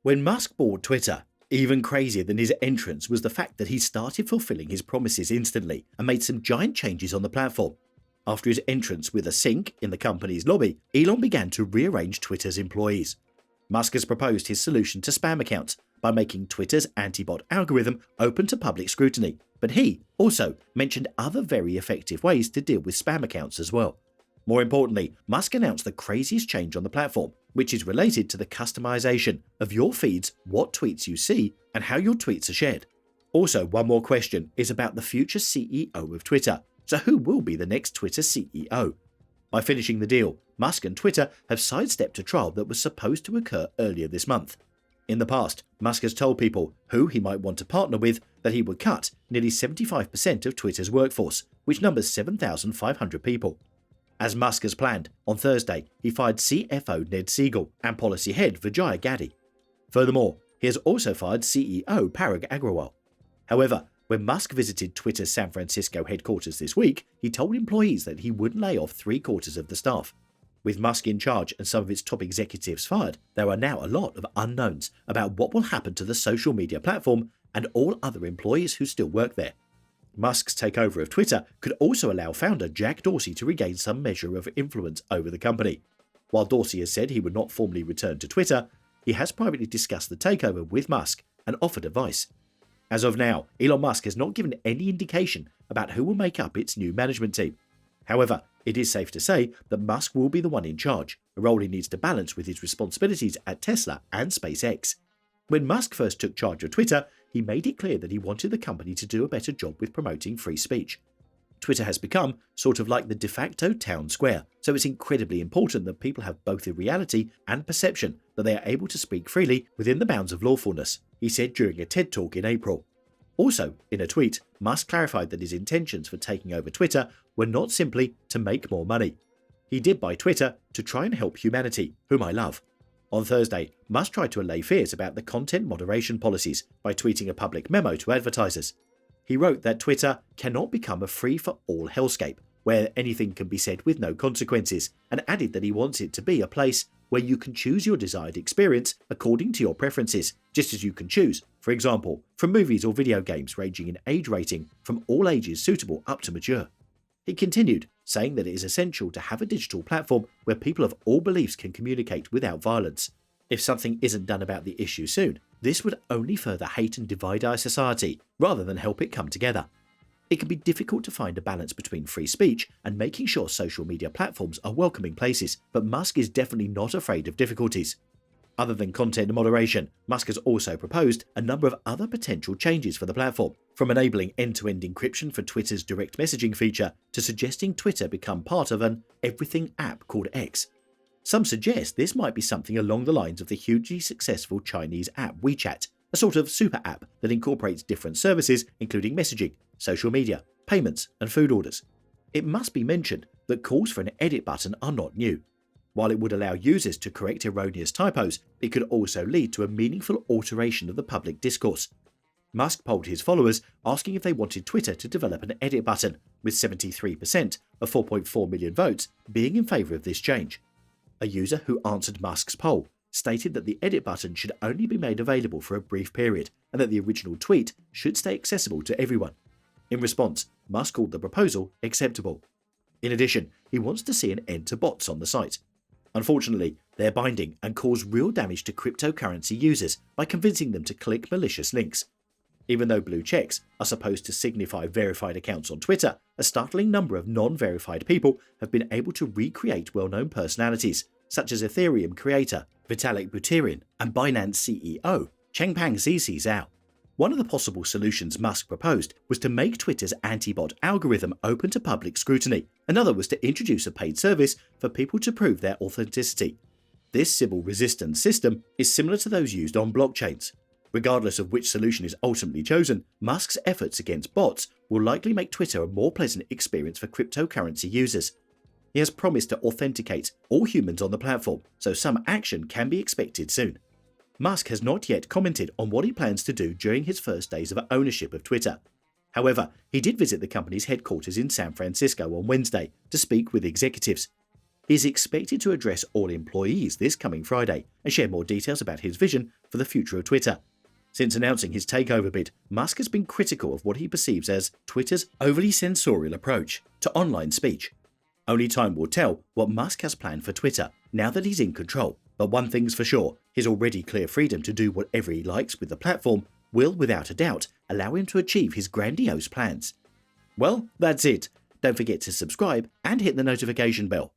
When Musk bought Twitter, even crazier than his entrance was the fact that he started fulfilling his promises instantly and made some giant changes on the platform. After his entrance with a sink in the company's lobby, Elon began to rearrange Twitter's employees. Musk has proposed his solution to spam accounts by making Twitter's anti-bot algorithm open to public scrutiny, but he also mentioned other very effective ways to deal with spam accounts as well. More importantly, Musk announced the craziest change on the platform, which is related to the customization of your feeds, what tweets you see, and how your tweets are shared. Also, one more question is about the future CEO of Twitter. So who will be the next Twitter CEO? By finishing the deal, Musk and Twitter have sidestepped a trial that was supposed to occur earlier this month. In the past, Musk has told people who he might want to partner with that he would cut nearly 75% of Twitter's workforce, which numbers 7,500 people. As Musk has planned, on Thursday he fired CFO Ned Siegel and policy head Vijaya Gadde. Furthermore, he has also fired CEO Parag Agrawal. However, when Musk visited Twitter's San Francisco headquarters this week, he told employees that he would lay off 3/4 of the staff. With Musk in charge and some of its top executives fired, there are now a lot of unknowns about what will happen to the social media platform and all other employees who still work there. Musk's takeover of Twitter could also allow founder Jack Dorsey to regain some measure of influence over the company. While Dorsey has said he would not formally return to Twitter, he has privately discussed the takeover with Musk and offered advice. As of now, Elon Musk has not given any indication about who will make up its new management team. However, it is safe to say that Musk will be the one in charge, a role he needs to balance with his responsibilities at Tesla and SpaceX. When Musk first took charge of Twitter, he made it clear that he wanted the company to do a better job with promoting free speech. Twitter has become sort of like the de facto town square, so it's incredibly important that people have both the reality and perception that they are able to speak freely within the bounds of lawfulness, he said during a TED Talk in April. Also, in a tweet, Musk clarified that his intentions for taking over Twitter were not simply to make more money. He did buy Twitter to try and help humanity, whom I love. On Thursday, Musk tried to allay fears about the content moderation policies by tweeting a public memo to advertisers. He wrote that Twitter cannot become a free-for-all hellscape, where anything can be said with no consequences, and added that he wants it to be a place where you can choose your desired experience according to your preferences, just as you can choose, for example, from movies or video games ranging in age rating from all ages suitable up to mature. He continued, saying that it is essential to have a digital platform where people of all beliefs can communicate without violence. If something isn't done about the issue soon, this would only further hate and divide our society, rather than help it come together. It can be difficult to find a balance between free speech and making sure social media platforms are welcoming places, but Musk is definitely not afraid of difficulties. Other than content moderation, Musk has also proposed a number of other potential changes for the platform, from enabling end-to-end encryption for Twitter's direct messaging feature to suggesting Twitter become part of an everything app called X. Some suggest this might be something along the lines of the hugely successful Chinese app WeChat, a sort of super app that incorporates different services including messaging, social media, payments, and food orders. It must be mentioned that calls for an edit button are not new. While it would allow users to correct erroneous typos, it could also lead to a meaningful alteration of the public discourse. Musk polled his followers asking if they wanted Twitter to develop an edit button, with 73% of 4.4 million votes being in favour of this change. A user who answered Musk's poll stated that the edit button should only be made available for a brief period and that the original tweet should stay accessible to everyone. In response, Musk called the proposal acceptable. In addition, he wants to see an end to bots on the site. Unfortunately, they're binding and cause real damage to cryptocurrency users by convincing them to click malicious links. Even though blue checks are supposed to signify verified accounts on Twitter, a startling number of non-verified people have been able to recreate well-known personalities, such as Ethereum creator Vitalik Buterin and Binance CEO Changpeng Zhao. One of the possible solutions Musk proposed was to make Twitter's anti-bot algorithm open to public scrutiny. Another was to introduce a paid service for people to prove their authenticity. This Sybil resistance system is similar to those used on blockchains. Regardless of which solution is ultimately chosen, Musk's efforts against bots will likely make Twitter a more pleasant experience for cryptocurrency users. He has promised to authenticate all humans on the platform, so some action can be expected soon. Musk has not yet commented on what he plans to do during his first days of ownership of Twitter. However, he did visit the company's headquarters in San Francisco on Wednesday to speak with executives. He is expected to address all employees this coming Friday and share more details about his vision for the future of Twitter. Since announcing his takeover bid, Musk has been critical of what he perceives as Twitter's overly censorial approach to online speech. Only time will tell what Musk has planned for Twitter now that he's in control. But one thing's for sure, his already clear freedom to do whatever he likes with the platform will, without a doubt, allow him to achieve his grandiose plans. Well, that's it. Don't forget to subscribe and hit the notification bell.